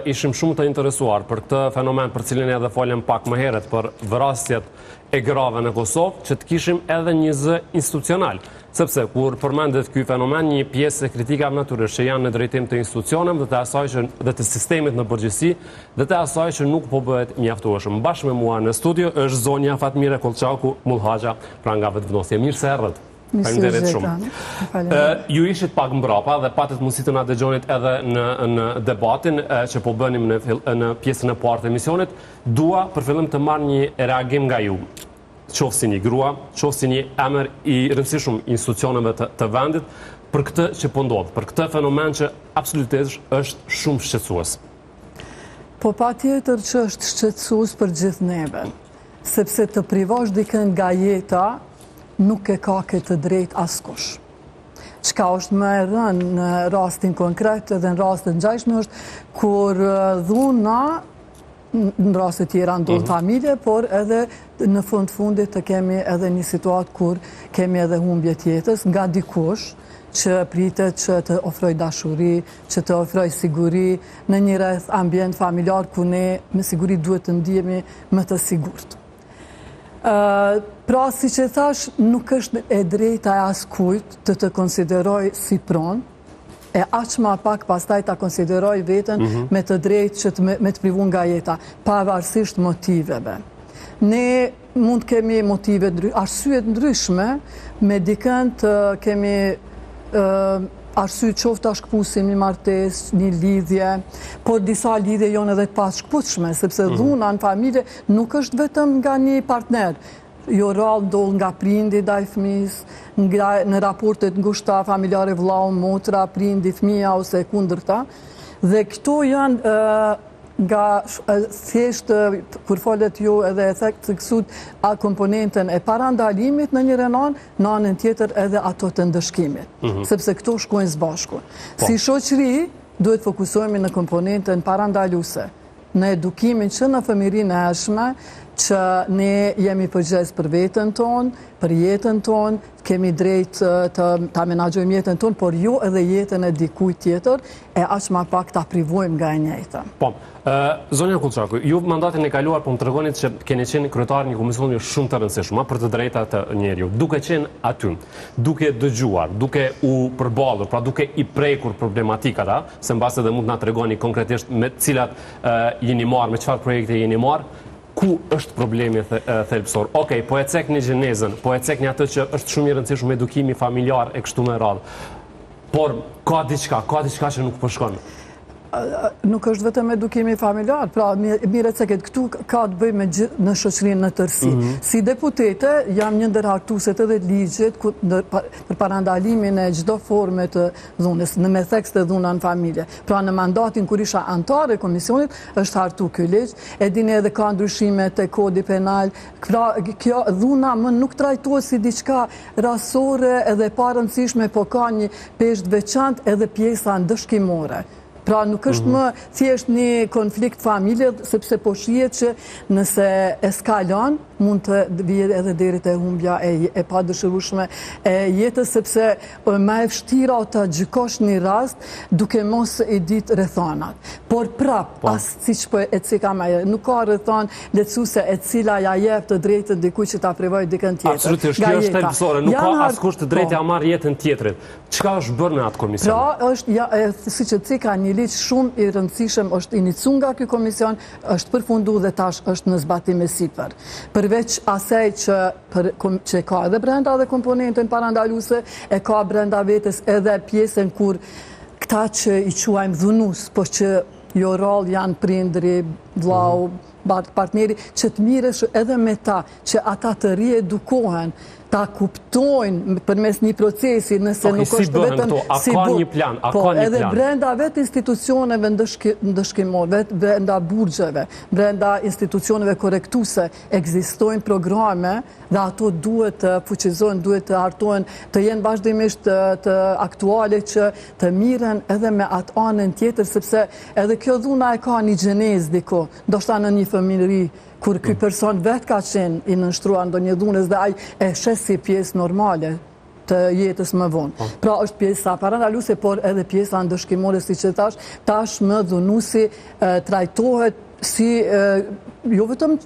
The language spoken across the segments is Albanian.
Ishim shumë të interesuar për këtë fenomen për cilin edhe folëm pak më herët për vrasjet e grave në Kosovë, që të kishim edhe një zë institucional. Sepse kur përmendet ky fenomen, një pjesë e kritikave natyrisht që janë në drejtim të institucioneve dhe të sistemit në përgjithësi, dhe të asaj që nuk po bëhet mjaftueshëm. Bashkë me mua në studio është zonja Fatmire Kollçaku Mullhaxha, pra nga Vetëvendosja. Mirë se erdhët. Faleminderit shumë. Ju ishit pak mbrapa dhe patët mundësi të na dëgjonit edhe në debatin që po bënim në pjesën e parë të emisionit. Dua për fillim të marr një reagim nga ju. Qoftë si një grua, qoftë si një emër i rëndësishëm institucioneve të vendit për këtë që po ndodh, për këtë fenomen që absolutisht është shumë shqetësues. Po patjetër që është shqetësues për gjithë neve, sepse të privosh dikën nga jeta nuk e ka këtë drejt askush. Çka është më e rënë në rastin konkret dhe në rastin ngjashëm është kur dhuna në raste tjera ndodh familje, por edhe në fundit të kemi edhe një situatë kur kemi edhe humbje të jetës nga dikush që pritet që të ofroj dashuri, që të ofroj siguri në një rreth ambient familjar ku ne me siguri duhet të ndihemi më të sigurt. Pra, si që thash, nuk është e drejta e askujt të konsideroj si pronë, e aq ma pak pastaj ta konsideroj veten me të drejtë që me të privun nga jeta, pavarësisht motiveve. Ne mund kemi motive, arsyet ndryshme, me dikën të kemi arsye qoftë ta shkpusim një martes, një lidhje, por disa lidhje janë edhe të pashkpushme, sepse dhuna në familje nuk është vetëm nga një partner. Jo rrallë ndodh nga prindi ndaj fëmijës, në raportet ngushta familjare vllau, motra, prindi, fëmija ose kundërta. Dhe këto janë nga thjesht kur folet ju edhe e theksut komponentën e parandalimit në një anë, në anën tjetër edhe ato të ndëshkimit, sepse këto shkojnë së bashku. Si shoqëri duhet fokusohemi në komponentën parandaluese, në edukimin që në fëmijërinë e hershme, që ne jemi përgjegjës për veten tonë, për jetën tonë, kemi drejt ta menaxhojmë jetën tonë, por jo edhe jetën e dikujt tjetër, e aq më pak ta privojmë nga e njëjta. Po, zonja Kollçaku, ju mandatin e kaluar po më tregonit që keni qenë kryetar një komisioni shumë të rëndësishëm për të drejtat të njeriut. Duke qenë aty, duke dëgjuar, duke u përballur, pra duke i prekur problematikata, se mbas edhe mund na tregoni konkretisht me cilat jeni marrë, me çfarë projekte jeni marrë, ku është problemi thelbësor? Okej, po e cek një gjenezën, po e cek një atë që është shumë i rëndësishëm edukimi familjar e kështu me radhë. Por ka diçka që nuk po shkon. Nuk është vetëm edukimi familjar, pra mire ceket këtu ka të bëj me në shoqërinë në tërësi. Si deputete jam një ndër hartueset edhe ligjit për parandalimin e çdo forme të dhunës, në me theks të dhuna në familje. Pra në mandatin kur isha anëtare e komisionit është hartu ky ligj, e dini edhe ka ndryshime te kodi penal. Pra kjo dhuna më nuk trajtohet si diçka rasore edhe pa rëndësishme, po ka një peshë veçantë edhe pjesa ndëshkimore. Pra nuk është më thjesht një konflikt familje, sepse po shihet që nëse eskalon, mund të vijë edhe deri te humbja e padëshirueshme e jetës, sepse më e vështira ta gjykosh një rast duke mos i ditë rrethanat. Por prap, as siç po e cikam ajo, nuk ka rrethon lehtësuese e cila ja jep të drejtën dikujt që ta privoj dikën tjetër. Absolutisht, kjo është thelbësore, nuk ka askush të drejtë ja marr jetën tjetrit. Çka është bërë në atë komision? Pra është siç e cika një ligj shumë i rëndësishëm, është iniciuar nga ky komision, është përfunduar dhe tash është në zbatim me sipër. Përveç asaj që ka edhe brenda dhe komponentën parandaluese, e ka brenda vetes edhe pjesën kur këta që i quajmë dhunues, po që jo rol janë prindri, vllau, partneri, që të miresh edhe me ta, që ata të riedukohen, ta kuptojnë përmes një procesi, nëse nuk është vetëm si ka një plan, a ka një plan. Edhe brenda vetë institucioneve ndëshkimore, brenda burgjeve, brenda institucioneve korrektuese, ekzistojnë programe dhe ato duhet të fuqizohen, duhet të hartohen, të jenë vazhdimisht të aktuale që të miren edhe me atë anën tjetër, sepse edhe kjo dhuna e ka një gjenezë diko, ndoshta në një familje kur ky person vetë ka qenë i nënshtruar ndonjë dhunës dhe ai e shes si pjesë normale të jetës më vonë. Pra është pjesa parandaluese, por edhe pjesa ndëshkimore, si që tashmë dhunuesi trajtohet si, jo vetëm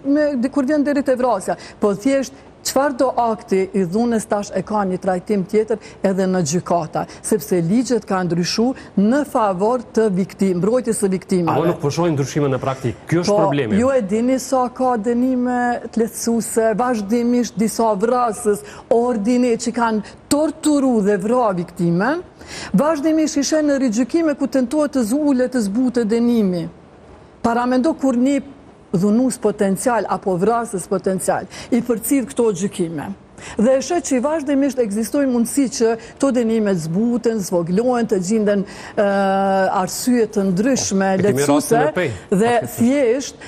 kur vjen deri te vrasja, po thjesht çfarë do akti i dhunës tash e ka një trajtim tjetër edhe në gjykata, sepse ligjet kanë ndryshuar në favor të mbrojtjes së viktimave. Apo nuk po shohim ndryshime në praktikë. Ky është problemi. Ju e dini sa ka dënime të lehtësuese, vazhdimisht disa vrasës, ordine që kanë torturu dhe vra viktimen, vazhdimisht ishe në rigjykime ku tentohet të zulet të zbutë dënimi. Paramendo kur një dhunus potencial apo vrasës potencial i përcjell këto gjykime. Dhe e shet që i vazhdimisht ekzistojnë mundësi që këto dënime zbuten, zvoglohen, të gjinden arsye të ndryshme, lehtësuese dhe thjesht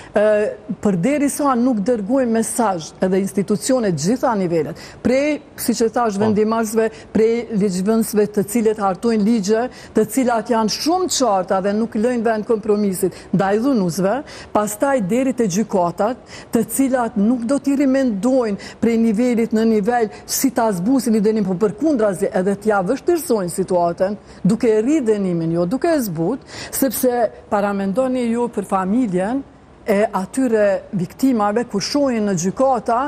përderisa nuk dërgojnë mesazh edhe institucionet gjitha nivelet, prej, siç e thash, vendimarrësve, prej ligjvënësve të cilët hartojnë ligje, të cilat janë shumë të qarta dhe nuk lëjnë vend kompromisit ndaj dhunuesve, pastaj deri te gjykatat, të cilat nuk do t'i rimendojnë prej nivelit në nivel si ta zbusin i dënim, po përkundrazi edhe t'ja vështirësojnë situatën, duke rri dënimin, jo duke e zbut, sepse paramendoni ju për familjen e atyre viktimave ku shohin në gjykata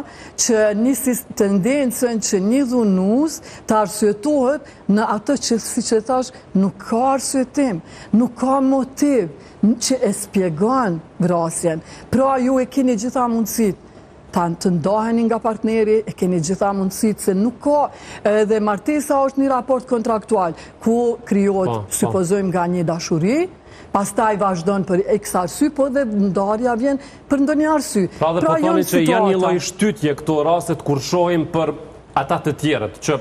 që nisis tendencën që një dhunues të arsyetohet në atë që, siç e thash, nuk ka arsyetim, nuk ka motiv që e spjegon vrasjen. Pra ju e keni gjitha mundësit të ndaheni nga partneri, e keni gjitha mundësit se nuk ka, dhe martesa është një raport kontraktual, ku krijohet, supozojmë, nga një dashuri, pastaj vazhdon për x arsye, po dhe ndarja vjen për ndonjë arsye. Pra dhe po thoni që janë një lloj shtytje këto rastet kur shohim për ata të tjerët, që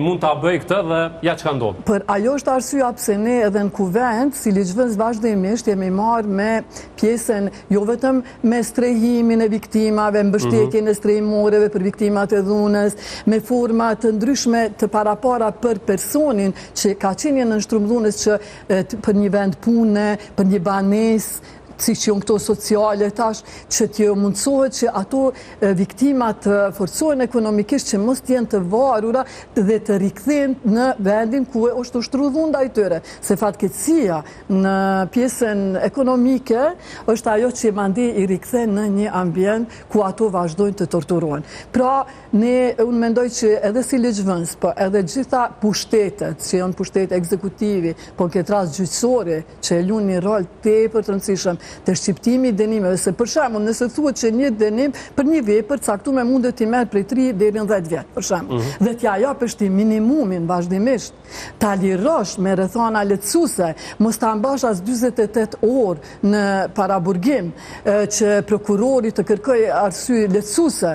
mund ta bëj këtë dhe ja çka ndodh. Për ajo është arsyeja pse ne edhe në kuvent, si ligjvënës vazhdimisht jemi marrë me pjesën, jo vetëm me strehimin e viktimave, mbështetjen e strehimoreve për viktimat e dhunës, me forma të ndryshme të parapara për personin që ka qenë në nështrum dhunës, që për një vend pune, për një banesë, si që janë këto sociale tash, që t'ju mundësohet që ato viktimat të forcohen ekonomikisht, që mos t'jenë të varura dhe të rikthehen në vendin ku është ushtruar dhuna ndaj tyre. Se fatkeqësia në pjesën ekonomike është ajo që mandej i rikthen në një ambient ku ato vazhdojnë të torturohen. Pra, unë mendoj që edhe si ligjvënës, po edhe gjitha pushtetet, që janë pushtete ekzekutivi, po në këtë rast gjyqësori, që e luajnë një rol tepër të rëndësishëm të shqiptimi i dënimeve, se për shembull, nëse thuhet që një dënim për një vepër caktuar mundet t'i merr prej 3 deri në 10 vjet, për shembull, dhe t'ja japësh ti minimumin vazhdimisht, ta lirosh me rrethana lehtësuese, mos ta mbash as 48 orë në paraburgim, që prokurori të kërkojë arsye lehtësuese,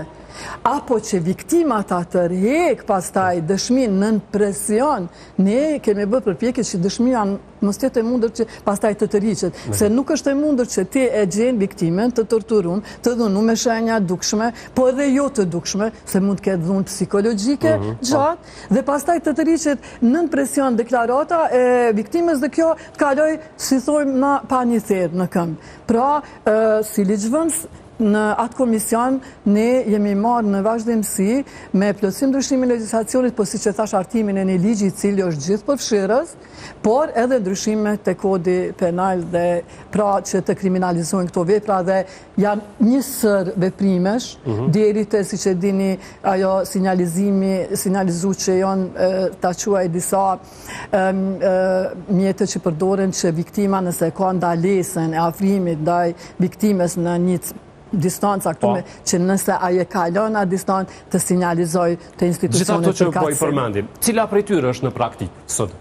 apo që viktimat atë rrek pastaj dëshmin nën presion, ne kemi bërë përpjekje që dëshmia mos jetë e mundur që pastaj të tërhiqet, se nuk është e mundur që ti e gjen viktimen të torturuar, të dhunuar me shenja dukshme, po edhe jo të dukshme, se mund të ketë dhunë psikologjike gjatë, dhe pastaj të tërhiqet nën presion deklarata e viktimës dhe kjo të kaloj, si thojmë, na pa një therr në këmbë. Pra, si ligjvënës, në atë komision ne jemi marrë në vazhdimsi me plotësim ndryshimin e legjislacionit, po siç e thash, hartimin e një ligji i cili është gjithë përfshirës, por edhe ndryshime te kodi penal dhe pra që të kriminalizojnë këto vepra dhe janë një sër veprimesh, deri te, siç e dini, ajo sinjalizu që janë ta quaj disa mjete që përdoren që viktima nëse ka ndalesën e afrimit ndaj viktimes në një distancë aktume, që nëse aje kalon a distancë të sinjalizoj të institucionet të katësën. Gjitha të që po i përmendim, cila prej tyre është në praktikë sot?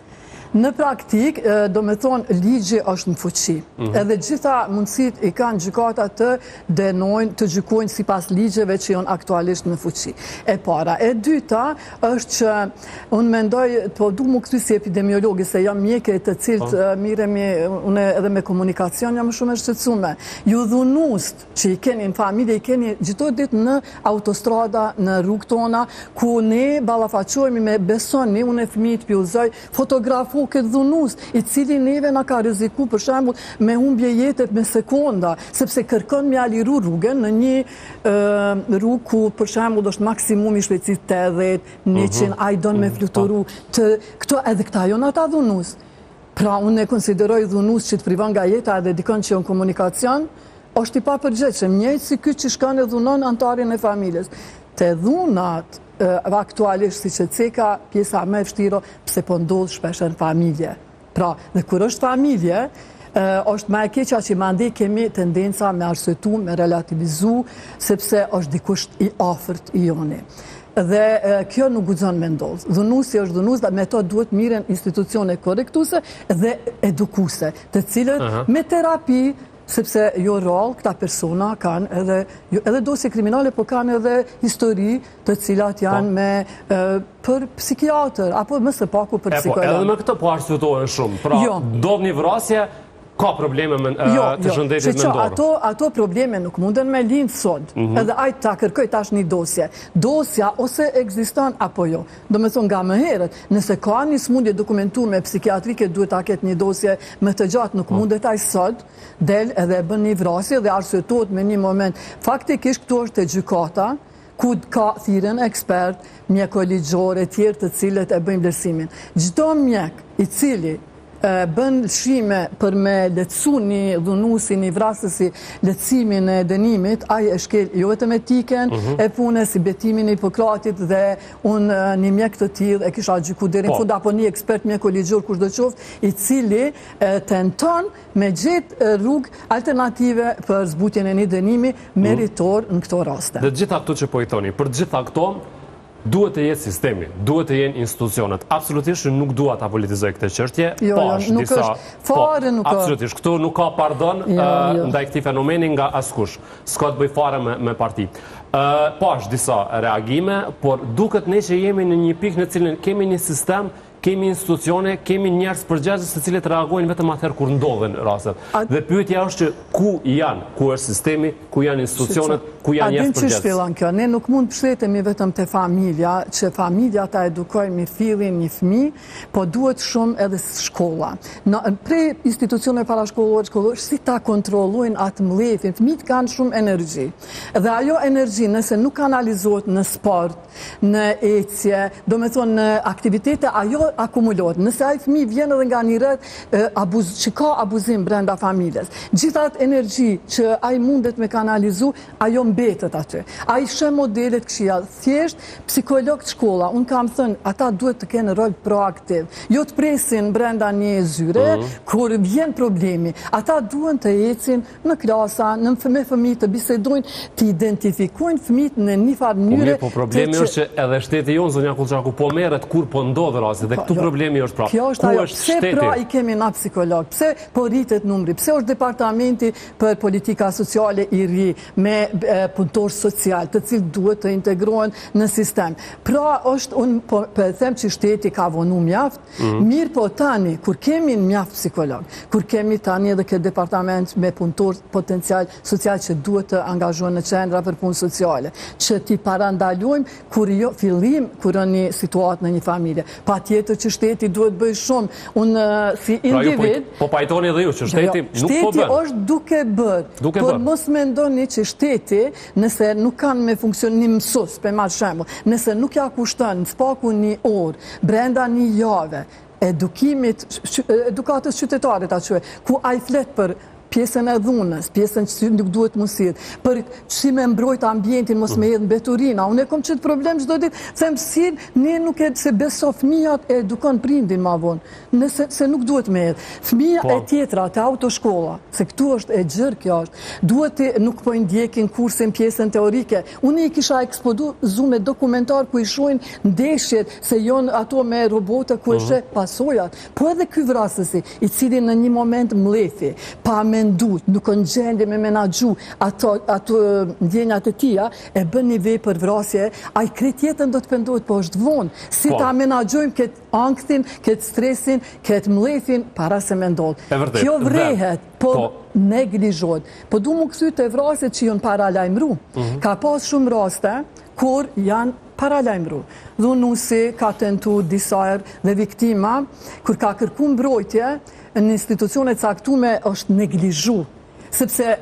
Në praktik, do me thonë, ligji është në fuqi. Edhe gjitha mundësit i kanë gjykata të denojnë, të gjykojnë si pas ligjeve që janë aktualisht në fuqi. E para. E dyta është që unë mendoj, po du mu këty si epidemiologi, se jam mjeke të cilët miremi, une edhe me komunikacion jam shumë e shqetësume. Ju dhunust që i keni në familje, i keni gjithë ditë në autostrada, në rrugë tona, ku ne balafaqojmi me besoni, unë e fëmijët pjuzoj, fotografu apo këtë dhunus, i cili neve na ka rreziku për shembull me humbje jetet me sekonda, sepse kërkon me aliru rrugën në një rrugë ku për shembull është maksimumi shpejtësi 80, 100, ai don me fluturu të këto edhe këta janë ata dhunus. Pra unë e konsideroj dhunus që të privon nga jeta edhe dikon që janë komunikacion, është i papërgjithshëm, njëjtë si ky që shkon e dhunon antarin e familjes. Te dhunat aktualisht si që ceka pjesa me vështiro pse po ndodh shpesh në familje. Pra, dhe kur është familje, është ma e keqa që mandi kemi tendenca me arsyetu, me relativizu, sepse është dikush i afërt i joni. Dhe kjo nuk guxon me ndodhë. Dhunusi është dhunus, dhe me to duhet miren institucione korrektuse dhe edukuse, të cilët me terapi, sepse jo rrallë këta persona kanë edhe dosje kriminale, po kanë edhe histori të cilat janë për psikiatër, apo më së paku për psikolog. Edhe me këtë po arsyetohen shumë. Pra, ndodh një vrasje, ka probleme të shëndetit mendor. Ato probleme nuk munden me lind sot. Edhe ajtë ta kërkoj tash një dosje. Dosja ose ekziston apo jo. Do me thonë nga më herët, nëse ka një smundje dokumentuar psikiatrike, duhet ta ketë një dosje më të gjatë, nuk mundet aj sot, del edhe bën një vrasje dhe arsyetohet me një moment. Faktikisht këtu është e gjykata, ku ka thirrën ekspert, mjekoligjor e tjerë të cilët e bëjnë vlerësimin. Çdo mjek i cili bën lëshime për me lehtësu një dhunusi, një vrasësi, lehtësimin e dënimit, ai e shkel jo vetëm etikën e punës, si betimin e Hipokratit dhe unë një mjek të tillë e kisha gjyku deri në fund, apo një ekspert mjekoligjor kushdo qoftë, i cili tenton me gjetë rrugë alternative për zbutjen e një dënimi meritor në këto raste. Dhe gjitha këto që po i thoni, për gjitha këto duhet të jetë sistemi, duhet të jenë institucionet. Absolutisht nuk dua ta politizoj këtë çështje. Nuk është fare, nuk është. Absolutisht, këtu nuk ka pardon ndaj këtij fenomeni nga askush. S'ka të bëj fare me parti. Pash disa reagime, por duket ne që jemi në një pikë në cilën kemi një sistem, kemi institucione, kemi njerëz përgjegjës të cilët reagojnë vetëm atëherë kur ndodhen rastet. Dhe pyetja është që ku janë, ku është sistemi, ku janë institucionet, ku janë njerëz përgjegjës. A din ç'është fillon kjo? Ne nuk mund të mbështetemi vetëm te familja, që familja ta edukojnë me fillin një fëmijë, po duhet shumë edhe shkolla. Prej institucione parashkollore, si ta kontrollojnë atë mlefin, fëmijët kanë shumë energji. Dhe ajo energji, nëse nuk kanalizohet në sport, në ecje, do me thonë në aktivitete, ajo akumulohet. Nëse ai fëmijë vjen edhe nga një rreth që ka abuzim brenda familjes, gjithat energji që ai mundet me kanalizu, ajo mbetet aty. Ai sheh modelet këshilla, thjesht psikologët shkolla, unë kam thënë, ata duhet të kenë rol proaktiv. Jo të presin brenda një zyre, kur vjen problemi. Ata duhen të ecin në klasa, me fëmijë të bisedojnë, të identifikojnë fëmijët në një farë mënyre. Po problemi është që edhe shteti jonë, zonja Kullçaku, po merret kur po ndodh rasti, dhe këtu problemi është pra. Kjo është ajo, pse pra i kemi na psikolog, pse po rritet numri, pse është departamenti për politika sociale i ri, me punëtor social, të cilët duhet të integrohen në sistem. Pra është, unë po them që shteti ka vonu mjaft, mirë po tani, kur kemi mjaft psikolog, kur kemi tani edhe këtë departament me punëtor potencial social që duhet të angazhohen në qendra për punë sociale, që ti parandalojmë kur jo fillim kur një situatë në një familje. Pa tjetër që shteti duhet bëj shumë. Unë si individ... Po pajtoni dhe ju që shteti nuk po bërë. Shteti është duke bërë. Por mos mendoni që shteti, nëse nuk kanë me funksionim mësus, për marrë shembull, nëse nuk ja kushton në spaku një orë, brenda një jave, edukatës qytetarit atë ku ai flet për pjesën e dhunës, pjesën që nuk duhet mësit, për si me mbrojt ambientin, mos me jedhë në beturina. Unë e kom qëtë problem çdo ditë, them si ne nuk e se beso fëmijat e edukon prindin ma vonë, se nuk duhet me jedhë. Fëmija e tjetra, të autoshkolla, se këtu është e gjërë kjo është, duhet nuk po ndjekin kursin pjesën teorike. Unë i kisha ekspozu me dokumentar ku i shojnë ndeshjet, se jonë ato me robote ku e shë pasojat, po edhe ky vrasësi, i cili në një moment mlefi, pa nuk në gjendje me menaxhu ato ndjenjat e tia, e bën një vepër vrasje, a i krejt jetën do të pendohet, po është vonë. Si ta menaxhojmë këtë anktin, këtë stresin, këtë mlefin, para se me ndodhë. Kjo vrehet, po neglizhohet. Po du mu këthy të vrasjet që jonë para lajmëru. Ka pas shumë raste, kur janë paralajmëru. Dhunuesi ka tentu disa herë dhe viktima, kur ka kërku mbrojtje, në institucionet caktume është neglizhu, sepse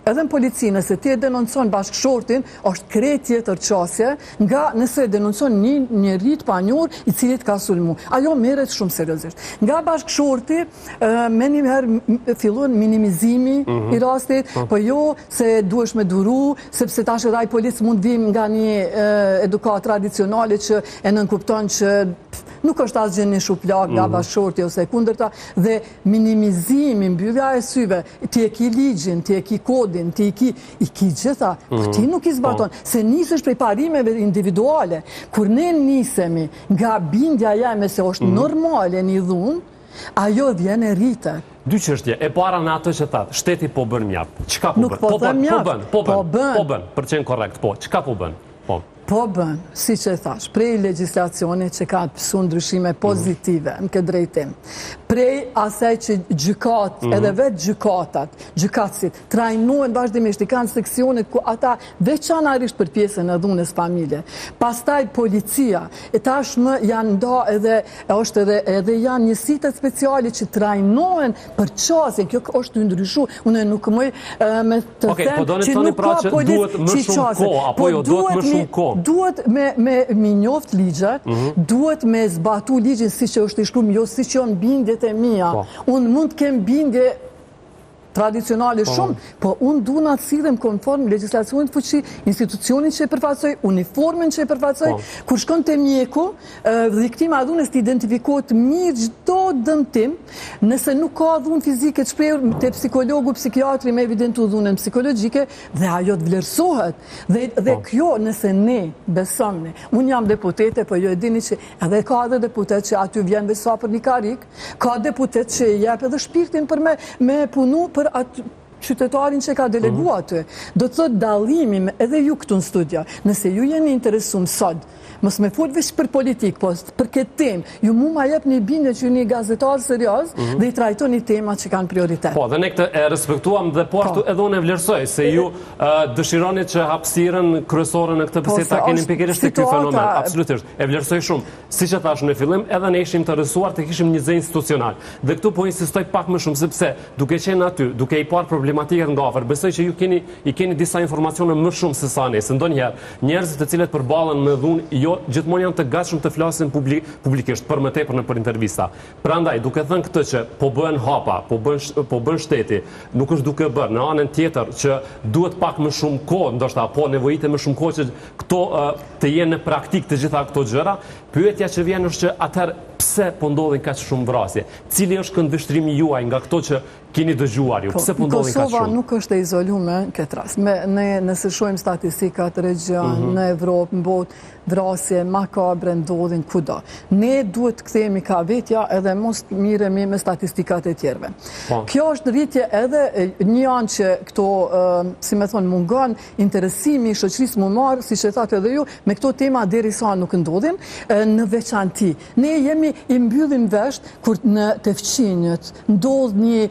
edhe në polici, nëse ti e denoncon bashkëshortin, është krejt tjetër qasje, nga nëse e denoncon një njerit pa njohur i cilit ka sulmu. Ajo merret shumë seriozisht. Nga bashkëshorti, me njëherë fillon minimizimi i rastit, po jo se duhesh me duru, sepse tash edhe ai polic mund vim nga një edukat tradicionale që e nënkupton që nuk është asgjë një shuplak nga bashkëshorti ose kundërta, dhe minimizimi, mbyllja e syve, ti e ki ligjin, ti e ki kodin, ti i ki gjitha, po ti nuk i zbaton, se nisesh prej parimeve individuale. Kur ne nisemi nga bindja jeme se është normale një dhunë, ajo vjen e rritet. Dy çështje, e para në atë që thatë, shteti po bën mjaft. Çka po bën? Nuk po thëm mjaft. Po bën, për qenë korrekt, po. Çka po bën? Po bën, si që thash, prej legislacionit që ka të pësu ndryshime pozitive në këtë drejtim, prej asaj që gjykat, edhe vetë gjykatësit, trajnohen vazhdimisht, i kanë seksionit ku ata veçanarisht për pjesën e dhunës familje. Pastaj policia, e tashmë janë nda edhe janë njësitet speciali që trajnohen për qasin, kjo është të ndryshu, unë nuk mëj me të them që nuk ka polic që qasin. Duhet me njoft ligjet, duhet me zbatu ligjin si që është i shkruar, jo si që janë bindjet e mia. Unë mund të kem bindje tradicionale shumë, po unë du në atësirem konform legislacionit fuqi, institucionin që e përfaqësoj, uniformin që e përfaqësoj, kur shkon të mjeku, viktima e dhunës të identifikohet mirë çdo dëmtim, nëse nuk ka dhunë fizike të shprehur te psikologu, psikiatri me evidentu dhunën psikologjike, dhe ajo të vlerësohet. Dhe kjo, nëse ne besomni, unë jam deputete, po jo e dini që edhe ka edhe deputet që aty vjen sa për një karik, ka deputet që jep edhe shpirtin për me punu për atë qytetarin që ka delegu aty. Do të thot dallimi edhe ju këtu në studia, nëse ju jeni interesum sot, mos me fol veç për politik, po për këtë temë, ju mu ma jep një bindje që ju një gazetar serios dhe i trajtoni temat që kanë prioritet. Po, dhe ne këtë e respektuam dhe po ashtu edhe unë e vlerësoj, se ju dëshironi që hapësirën kryesore në këtë pjesë keni pikërisht të ky fenomen, absolutisht, e vlerësoj shumë. Siç e thash në fillim, edhe ne ishim të rësuar të kishim një zë institucional. Dhe këtu po insistoj pak më shumë, sepse duke qenë aty, duke i parë problematikat nga afër, besoj që ju keni disa informacione më shumë se sa ne, se ndonjëherë njerëzit të cilët përballen me dhunë gjithmonë janë të gatshëm të flasin publikisht, për më tepër nëpër intervista. Prandaj, duke thënë këtë që po bëhen hapa, po bën shteti, nuk është duke bërë në anën tjetër që duhet pak më shumë kohë, ndoshta po nevojitet më shumë kohë që këto të jenë në praktik të gjitha këto gjëra. Pyetja që vjen është që atëherë pse po ndodhin kaq shumë vrasje? Cili është këndvështrimi juaj nga këto që keni dëgjuar ju? Pse po ndodhin kaq shumë? Kosova nuk është e izoluar në këtë rast. Nëse shohim statistikat regjion, në Evropë, në botë, vrasje makabre ndodhin kudo. Ne duhet të kthehemi ka vetja edhe mos miremi me statistikat e tjerëve. Kjo është rritje edhe një anë që këto, si me thonë, mungon interesimi i shoqërisë më marë, siç e thatë edhe ju, me këto tema derisa nuk ndodhin, në veçanti. Ne jemi i mbyllim vesh kur në të fqinjët ndodh një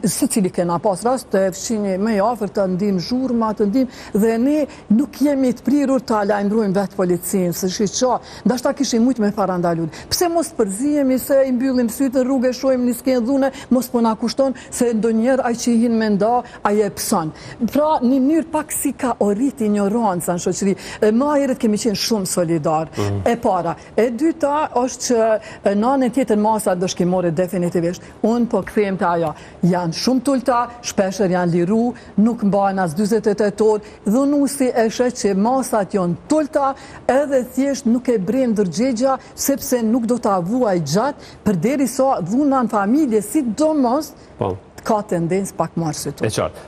secili kena pas rast të fqinjë më i afërt të ndim zhurma, të ndim, dhe ne nuk jemi të prirur të lajmërojmë vetë policinë, se shiqa, ndashta kishim mujt me farandalut. Pse mos përzihemi se i mbyllim sytë në rrugë, shohim një skenë dhune, mos po na kushton se ndonjëherë ai që i hin me nda, ai e pson. Pra, në mënyrë pak si ka orrit ignoranca në shoqëri. Më herët kemi qenë shumë solidar. E para. E dyta është që në anën tjetër masa dëshkimore definitivisht. Unë po kthehem te ajo. Janë shumë tulta, shpeshher janë liru, nuk mbahen as 48 orë. Dhunuesi e sheh që masat janë tulta, edhe thjesht nuk e bren ndërgjegja, sepse nuk do ta vuaj gjatë, përderisa dhuna në familje, sidomos ka tendencë pak marrë sy E qartë.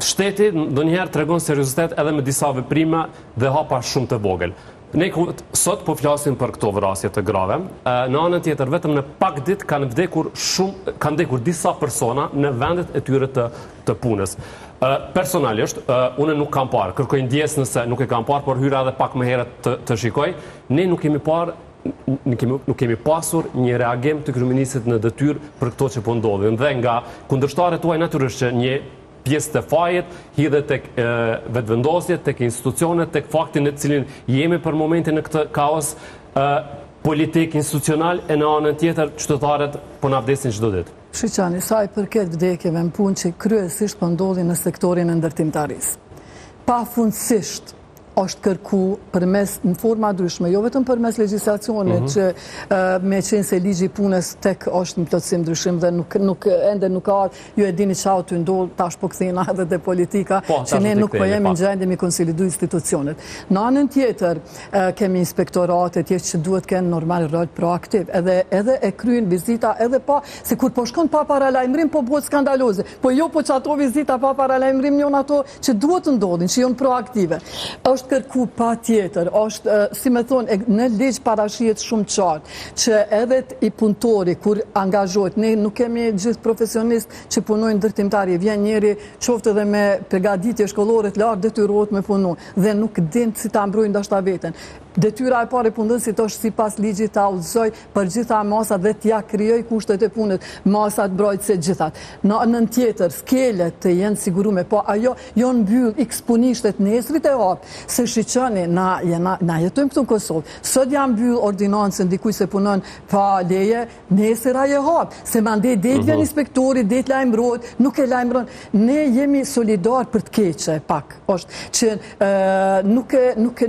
Shteti ndonjëherë tregon seriozitet edhe me disa veprime dhe hapa shumë të vogël. Ne sot po flasim për këto vrasje të grave. Në anën tjetër, vetëm në pak ditë kanë vdekur disa persona në vendet e tyre të punës. Personalisht, unë nuk kam parë, kërkoj ndjes nëse nuk e kam parë, por hyra edhe pak më herët të shikoj. Ne nuk kemi pasur një reagim të kryeministit në detyrë për këto që po ndodhin. Dhe nga kundërshtarët tuaj natyrisht që një pjesë të fajit, hidhet tek vetëvendosjet, tek institucionet, tek faktin në cilin jemi për momentin në këtë kaos politik, institucional, e në anën tjetër qytetarët po na vdesin çdo ditë. Shqyqani, sa i përket vdekjeve në punë që kryesisht po ndodhin në sektorin e ndërtimtarisë. Pafundësisht është kërku përmes në forma ndryshme, jo vetëm përmes legjislacionit që me qenë se ligji punës tek është në plotësim ndryshim dhe ende nuk ka, ju e dini çau të ndodh tash po kthehena edhe te politika që ne nuk po jemi në gjendje mi konsolidu institucionet. Në anën tjetër kemi inspektorate tjerë që duhet kenë normal rol proaktiv, edhe e kryen vizita edhe pa se kur po shkon pa paralajmërim po bëhet skandaloze. Po jo po çato vizita pa paralajmërim janë ato që duhet të ndodhin, që janë proaktive. Është kërku pa tjetër, është, si me thonë, në ligj parashihet shumë qartë, që edhe i punëtori, kur angazhohet, ne nuk kemi gjithë profesionist që punojnë ndërtimtari, vjen njeri qoftë edhe me përgatitje shkollore të lartë, detyrohet me punu, dhe nuk din si ta mbrojnë dashta veten. Detyra e parë e punëdhënësit është sipas ligjit ta udhëzoj për gjitha masat dhe t'ja krijoj kushtet e punës, masat mbrojtëse gjithat. Në anën tjetër, skelet të jenë sigurume, po ajo jo mbyll x punishtet nesrit e hap, se shiqani, na jetojmë këtu në Kosovë. Sot jam mbyll ordinancën dikuj se punon pa leje, nesër ajo hap, se mandej det vjen inspektori, det lajmërohet, nuk e lajmëron. Ne jemi solidar për të keqe pak, është që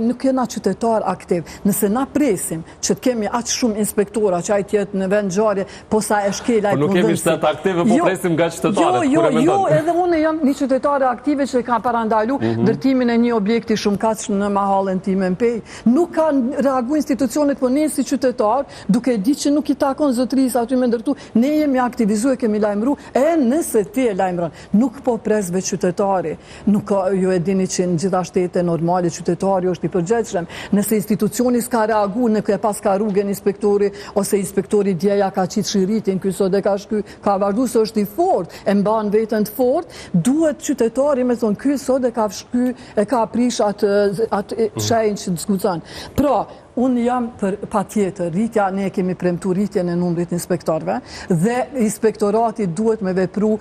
nuk jena qytetar aktiv. Nëse na presim që të kemi aq shumë inspektora që ai tjetë në vend ngjarje, posa e shkel ai punëdhënësi. Po nuk kemi shtet aktive, po presim nga qytetarët. Jo, edhe unë jam një qytetare aktive që ka parandalu ndërtimin e një objekti shumëkatësh në mahallën time në Pej. Nuk kanë reagu institucionet, po ne si qytetar, duke di që nuk i takon zotërisë aty me ndërtu, ne jemi aktivizuar, kemi lajmëru, e nëse ti e lajmëron, nuk po presve qytetari. Nuk ju e dini që në gjitha shtete normale qytetari është i përgjithshëm. Nëse institucioni s'ka reagu, në ke pas ka rrugën inspektori, ose inspektori djeja ka qitë shiritin, ky sot e ka shky, ka vazhdu se është i fort, e mban vetën të fort, duhet qytetari me thonë, ky sot e ka shky, e ka prish atë shenjë që diskuton. Pra, unë jam për pa tjetër, rritja, ne kemi premtu rritjen e numrit inspektorve, dhe inspektorati duhet me vepru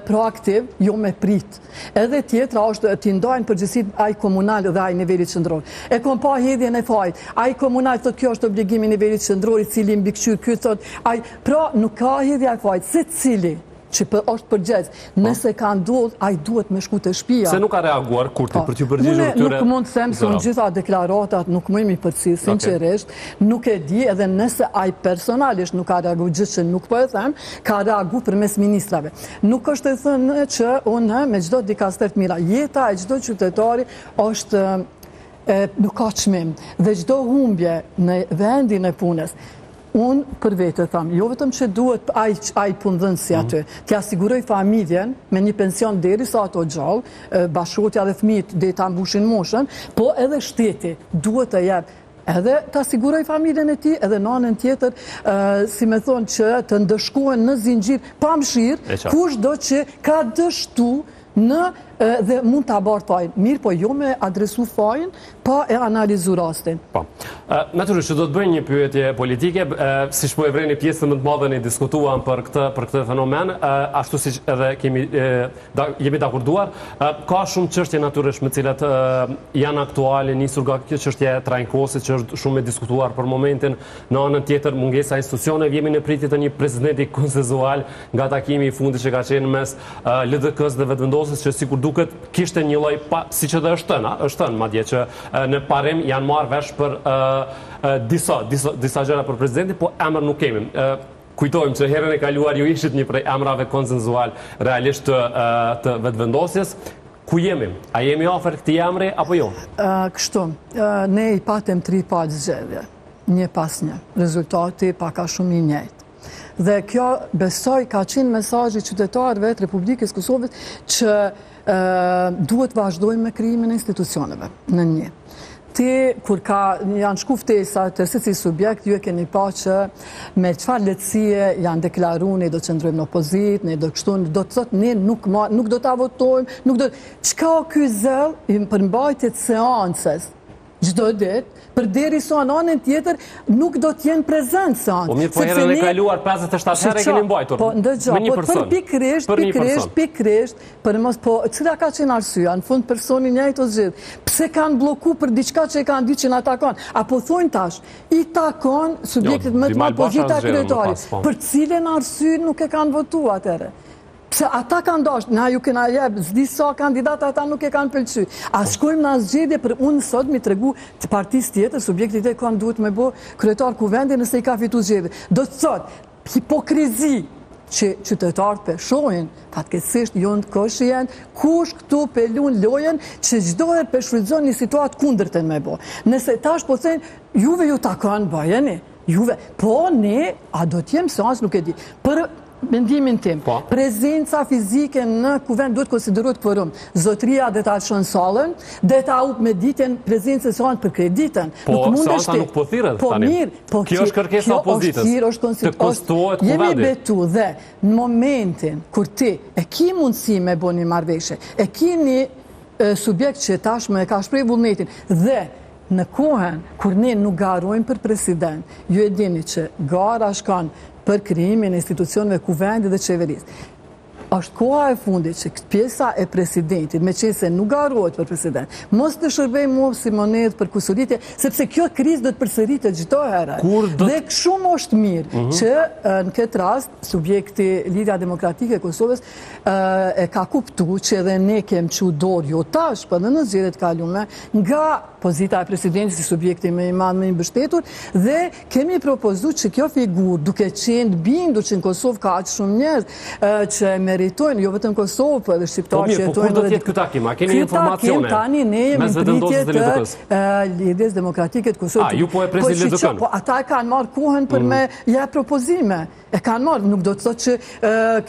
proaktiv, jo me prit. Edhe tjetra është t'i ndajnë përgjithësi ai komunal dhe ai nivelit qendror. E kom pa hedhjen e fajt. Ai komunal thotë kjo është obligimi i nivelit qendror, i cili mbikëqyr ky thotë ai, pra nuk ka hedhja e fajt, secili që është përgjith. Nëse ka ndodh, ai duhet me shku të shtëpia. Se nuk ka reaguar kurti për t'ju përgjigjur këtyre? Nuk mund të them se unë gjitha deklaratat nuk më jemi përcjell sinqerisht, nuk e di edhe nëse ai personalisht nuk ka reaguar, gjithë që nuk po e them, ka reaguar përmes ministrave. Nuk është e thënë që unë me çdo dikaster të mira, jeta e çdo qytetari është nuk ka çmim dhe çdo humbje në vendin e punës. Unë për vete thamë, jo vetëm që duhet ai punëdhënësi aty, t'ja siguroj familjen me një pension deri sa ato gjallë, bashkëtia dhe fëmijët deri ta mbushin moshën, po edhe shteti duhet të jep edhe ta siguroj familjen e tij, edhe në anën tjetër, si me thonë që të ndëshkohen në zinxhir pa mshirë, kushdo që ka dështu dhe mund të abartë fajin. Mirë, po jo me adresu fajin, pa e analizu rastin. Po. Natyrisht që do të bëjnë një pyetje politike, siç po e vreni pjesën më të madhe ne diskutuam për këtë fenomen, ashtu siç edhe jemi dakorduar, ka shumë çështje natyrisht me cilat janë aktuale, nisur nga kjo çështje e trajnkosit që është shumë e diskutuar për momentin. Në anën tjetër, mungesa institucioneve, jemi në pritje të një presidenti konsenzual nga takimi i fundit që ka qenë mes LDK-s dhe vetëvendosjes që sikur duket kishte një lloj siç edhe është tënë madje që në parim janë marrë vesh për disa gjëra për presidentin, po emër nuk kemi. Kujtojmë që herën e kaluar ju ishit një prej emrave konsenzual realisht të vetëvendosjes. Ku jemi? A jemi afër këtij emri apo jo? Kështu, ne i patëm 3 palë zgjedhje, një pas një. Rezultati paka shumë i njëjtë. Dhe kjo besoj ka qenë mesazhi qytetarëve të Republikës Kosovës që duhet vazhdojmë me krijimin e institucioneve në një. Kur janë shku ftesa të secili subjekt, ju e keni pa që me çfarë lehtësie janë deklaruar ne do të qëndrojmë në opozitë, ne do kështu, do të thotë ne nuk do ta votojmë, çka ky zell i përmbajtjet seancës çdo ditë, përderisa në anën tjetër nuk do të jenë prezent seancë. Po mirë, po herën e kaluar 57 herë keni mbajtur. Po ndëgjoj, me një po person. pikërisht, për mos po cila ka qenë arsyeja, në fund personi njëjtë ose gjithë. Pse kanë blloku për diçka që e kanë ditë që na takon? Apo thonë tash, i takon subjektit më të madh pozita kryetarit, për cilën arsye nuk e kanë votuar atëherë. Pse ata kanë dashur, na ju kena jep, s'di sa kandidatë ata nuk e kanë pëlqyer. A shkojmë në zgjedhje për unë sot mi tregu të partisë tjetër, subjektit e kanë duhet me bë kryetar kuvendit nëse i ka fituar zgjedhje. Do të thotë hipokrizi që qytetarët peshohin, fatkeqësisht jo në kosh janë, kush këtu pelun lojën që çdo herë peshfrytëzon një situatë kundërtën me bë. Nëse tash po thënë, juve ju takon bëjeni, juve, po ne, a do t'jem seancë nuk e di. Për mendimin tim, prezenca fizike në kuvend duhet konsiderohet kvorum. Zotria dhe ta shon sallën, dhe ta up me ditën prezencës së për kreditën. Po, seanca nuk po thirret tani. Kjo është kërkesa e opozitës. Të kostohet kuvendi. Jemi betu dhe në momentin kur ti e ki mundësi me bo një marrëveshje, e ki një subjekt që tashmë e ka shpreh vullnetin dhe në kohën kur ne nuk garojmë për president, ju e dini që gara shkon për krijimin e institucioneve kuvendit dhe qeverisë. Është koha e fundit që këtë pjesa e presidentit, me qenë se nuk garohet për president, mos të shërbejmë mua si monet për kusuritje, sepse kjo krizë do të përsëritet çdo herë. Dhe shumë është mirë që në këtë rast subjekti Lidhja Demokratike e Kosovës e ka kuptuar që edhe ne kemi çu dorë jo tash, por në zgjedhjet kaluara nga pozita e presidentit si subjekti më i madh më i mbështetur dhe kemi propozuar që kjo figurë duke qenë bindur që në Kosovë ka aq shumë njerëz që meritojnë, jo vetëm Kosovë, por edhe shqiptarë që jetojnë. Po kur do të jetë ky takim? A keni informacione? Tani ne jemi në pritje të Lidhjes Demokratike të Kosovës. Ju po e presin Ledëkën? Po ata e kanë marrë kohën për me jep propozime. E kanë marrë, nuk do të thotë që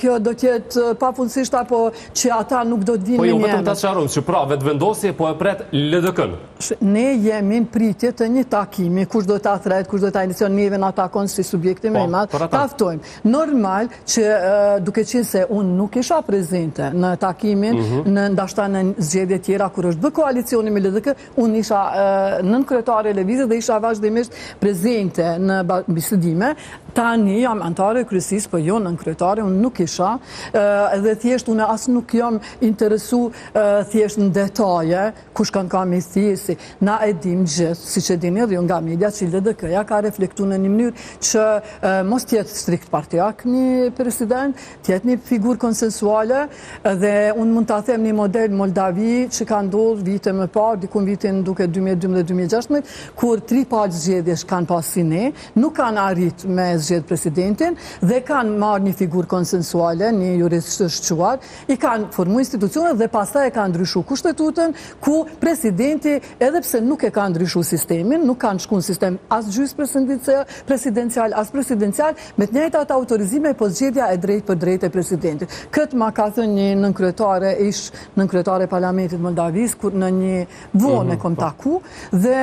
kjo do të jetë pafundësisht apo që ata nuk do të vinë me një. Po jo vetëm ta sqarojmë, që pra vetëvendosje po e pret Ledëkën. Ne jemi në pritje të një takimi, kush do ta thret, kush do ta inicion, neve na takon si subjekti më i madh, ta ftojmë. Normal që duke qenë se unë nuk isha prezente në takimin, ndoshta në zgjedhje tjera kur është bë koalicioni me LDK, unë isha nënkryetare e lëvizjes dhe isha vazhdimisht prezente në bisedime. Tani jam antare e kryesisë, po jo nënkryetare, unë nuk isha, edhe thjesht unë as nuk jam interesu thjesht në detaje, kush kanë ka mistisi. Na e dim gjithë, si që dini edhe jo nga media, që LDK-ja ka reflektu në një mënyrë që mos tjetë strikt partijak një president, tjetë një figurë konsensuale, dhe unë mund të them një model Moldavi që ka ndodhur vite më parë, dikun vitin duke 2012-2016, kur 3 palë zgjedhjesh kanë pasi ne, nuk kanë arrit me zgjedh presidentin dhe kanë marrë një figurë konsensuale, një jurist të shquar, i kanë formu institucionet dhe pastaj e kanë ndryshu kushtetutën, ku presidenti, edhe pse nuk e kanë ndryshu sistemin, nuk kanë shku në sistem as gjys presidencial, as presidencial, me të njëjtat ata autorizime, po zgjedhja e drejt për drejt e presidentit. Këtë ma ka thënë një nënkryetare, ish nënkryetare e Parlamentit Moldavis, kur në një vonë e kom taku, dhe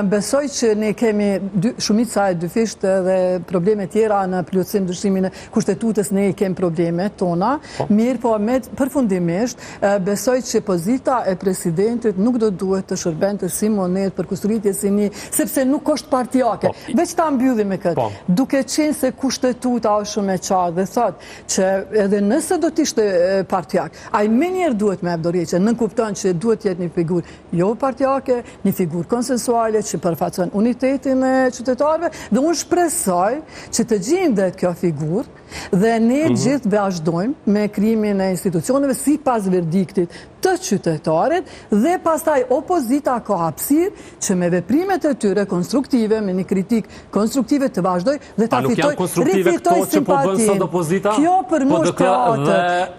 besoj që ne kemi shumica e dyfisht dhe probleme tjera në plotësim dëshimin e kushtetutës, ne i kemë probleme tona, mirë po me përfundimisht besoj që pozita e presidentit nuk do duhet të shërbente si monet për kusturitje si një, sepse nuk është partijake. Veç ta mbyllim me këtë. Duke qenë se kushtetuta është shumë e qartë dhe thot që edhe nëse do t'ishte partijak, ai menjëherë duhet me abdorjeqe, nënkupton që duhet jetë një figurë jo partijake, një figurë konsensuale që përfaqëson unitetin e qytetarëve dhe unë shpresoj që të gjendet kjo figurë dhe ne gjithë vazhdojmë me krijimin e institucioneve sipas verdiktit të qytetarit dhe pastaj opozita ka hapësirë që me veprimet e tyre konstruktive, me një kritik konstruktive të vazhdoj dhe ta fitoj, rifitoj simpatin. Kjo për mu është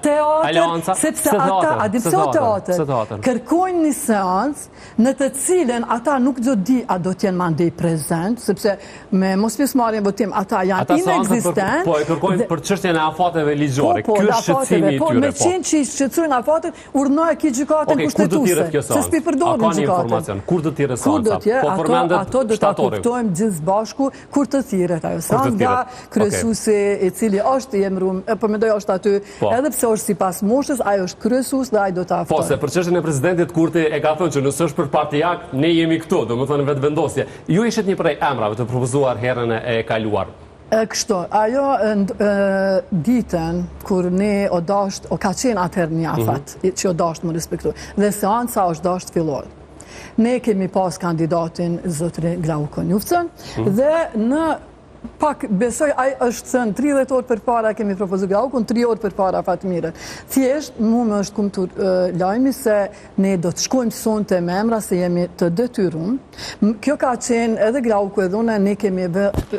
teatr, sepse ata, a dipso teatr, kërkojnë një seancë në të cilën ata nuk do di a do t'jenë mandej prezent, sepse me mos pjesëmarrjen votim ata janë inexistent. Po e kërkojnë për çështjen e afateve ligjore. Ky është shqetësimi i tyre. Me qenë që i shqetësojnë afatet, urnoj ki gjykatën kushtetuse, se s'pi përdorën gjykatën. A ka një informacion, kur të tjere Kur do seanca? t'je, Po përmendet ato do t'a shtatorin. kuptojmë gjithë bashku kur të thirret ajo. Sa nga kryesuesi i cili është i emëruar, po mendoj është aty, edhe pse është sipas moshës, ai është kryesues dhe ai do ta Po, ftojë. se për çështjen e presidentit Kurti e ka thënë që nëse është për partijak, ne jemi këtu, domethënë vetvendosje. Ju ishit një prej emrave të propozuar herën e kaluar. Kështu, ajo ditën kur ne ka qenë atëherë një afat, që o dasht më respektu, dhe seanca është dasht fillohet. Ne kemi pas kandidatin zotëri Glauko Njufcën, dhe në pak besoj ai është thënë 30 orë për para kemi propozuar Glaukun, 3 orë për para Fatmirën. Thjesht, mu më është kumtur lajmi se ne do të shkojmë sonte me emra se jemi të detyruar. Kjo ka qenë edhe Glauku edhe unë, ne kemi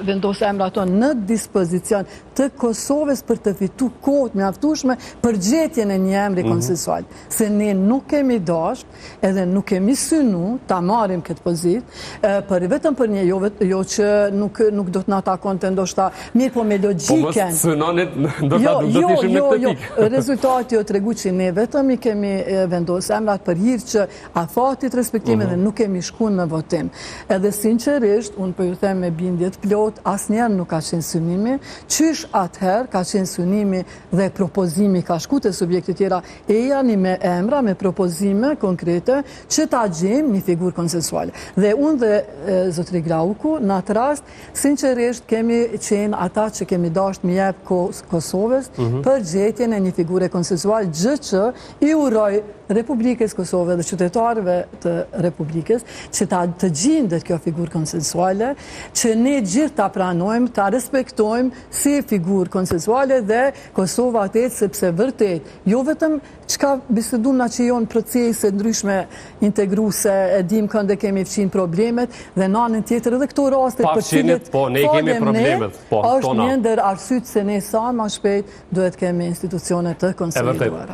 vendosur emra ato në dispozicion të Kosovës për të fitu kohët mjaftueshme për gjetjen e një emri konsensual. Se ne nuk kemi dash, edhe nuk kemi synu ta marrim këtë pozitë, vetëm për një jo që nuk do të na konte ndoshta mirë, po me logjiken. Po mos synonit, do t'ishim në këtë pikë. Rezultati jo tregu që ne vetëm i kemi vendosur emrat për hir që afatit respektive dhe nuk kemi shkuar në votim. Edhe sinqerisht, unë po ju them me bindje të plot, asnjëherë nuk ka qenë synimi, qysh atëherë ka qenë synimi dhe propozimi ka shku te subjekte tjera, e janë me emra, me propozime konkrete që ta gjejmë një figurë konsensuale. Dhe unë dhe zotëri Glauku, në atë rast, sinqerisht kemi qenë ata që kemi dasht më jep Kosovës për gjetjen e një figure konsensual, gjë që i uroj Republikës Kosovë dhe qytetarëve të Republikës që të gjendet kjo figurë konsensuale, që ne gjithë ta pranojmë, ta respektojmë si figurë konsensuale dhe Kosova atë sepse vërtet, jo vetëm çka bisedum na që jonë procese ndryshme integruese, e dim kënde kemi fqin problemet dhe në anën tjetër edhe këto raste për cilet është një ndër arsyet se ne sa më shpejt duhet kemi institucione të konsoliduara.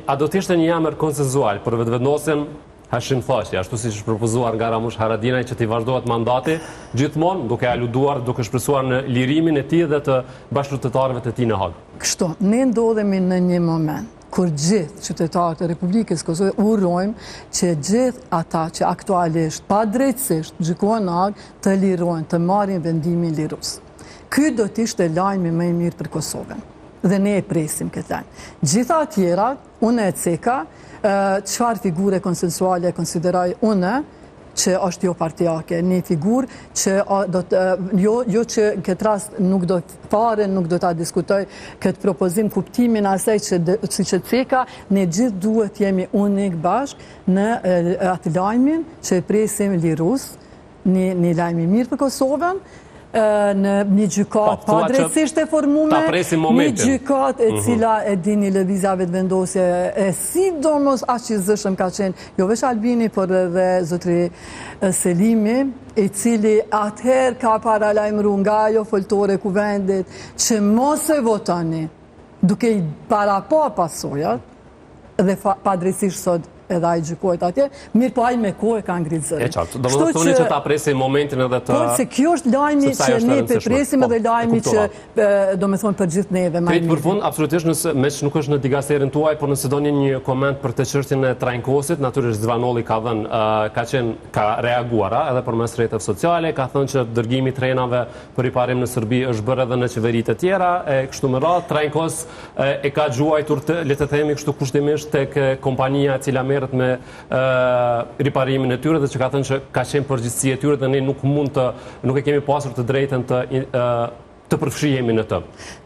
A do të ishte një emër konsensual për vetëvendosjen Hashim Thaçi, ashtu siç është propozuar nga Ramush Haradinaj që t'i vazhdohet mandati gjithmonë, duke aluduar, duke shpresuar në lirimin e tij dhe të bashkëqytetarëve të tij në Hag? Kështu, ne ndodhemi në një moment kur gjithë qytetarët e Republikës Kosovë urojmë që gjithë ata që aktualisht padrejtësisht gjykohen në Hag të lirohen, të marrin vendimin lirues. Ky do të ishte lajmi më i mirë për Kosovën. Dhe ne e presim këtë lajm. Gjitha tjera, unë e ceka, çfarë figure konsensuale konsideroj unë që është jo partijake, një figurë që jo që në këtë rast nuk do të fare, nuk do të diskutoj këtë propozim, kuptimin asaj që si që ceka, ne gjithë duhet jemi unik bashk në atë lajmin që e presim lirus, një lajmi mirë për Kosovën, në një gjykat padrejtësisht e formume, një gjykat e cila e dini lëvizjave të vendosje e sidomos aq i zëshëm ka qenë jo veç Albini, por edhe zotri Selimi, i cili atëherë ka paralajmëruar nga ajo foltore kuvendit që mos e votoni duke i para pa pasojat dhe padrejtësisht sot edhe ai gjykohet atje, mirë po ai me kohë ka ngritë zërin. E qartë, do më thoni që ta presim momentin edhe të... Por se kjo është lajmi që ne presim edhe lajmi që do me thonë për gjithë neve. Kretë për fund, absolutisht nëse, me që nuk është në digasterin tuaj, por nëse do një koment për të çështjen e Trajnkosit, natyrisht Zvanolli ka dhënë, ka reaguara edhe për mes rrjeteve sociale, ka thënë që dërgimi trenave për riparim në Serbi është bërë edhe në qeveritë e tjera, kështu me radhë, Trajnkos e ka gjuajtur le të themi kështu kushtimisht tek kompania e cila merret me riparimin e tyre dhe që ka thënë që ka qenë përgjegjësia e tyre dhe ne nuk e kemi pasur të drejtën të përfshihemi në të.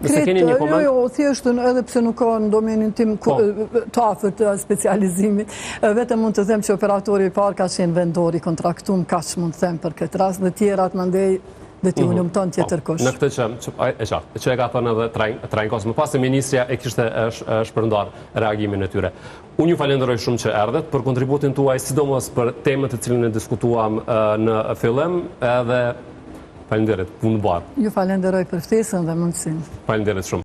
Nëse keni një koment? Jo, thjesht edhe pse nuk ka në domenin tim të afërt të specializimit, vetëm mund të them që operatori i parë ka qenë vendori kontraktum, kaq mund të them për këtë rast, dhe tjerat mandej dhe ti unë ton tjetër kush. Në këtë që e ka thënë edhe Trajnkos, më pas se ministrja e kishte shpërndar reagimin e tyre. Unë ju falenderoj shumë që erdhet për kontributin tuaj, sidomos për temën të cilën e diskutuam në fillim, edhe falenderit, punë bardhë. Ju falenderoj për ftesën dhe mundësinë. Falenderit shumë.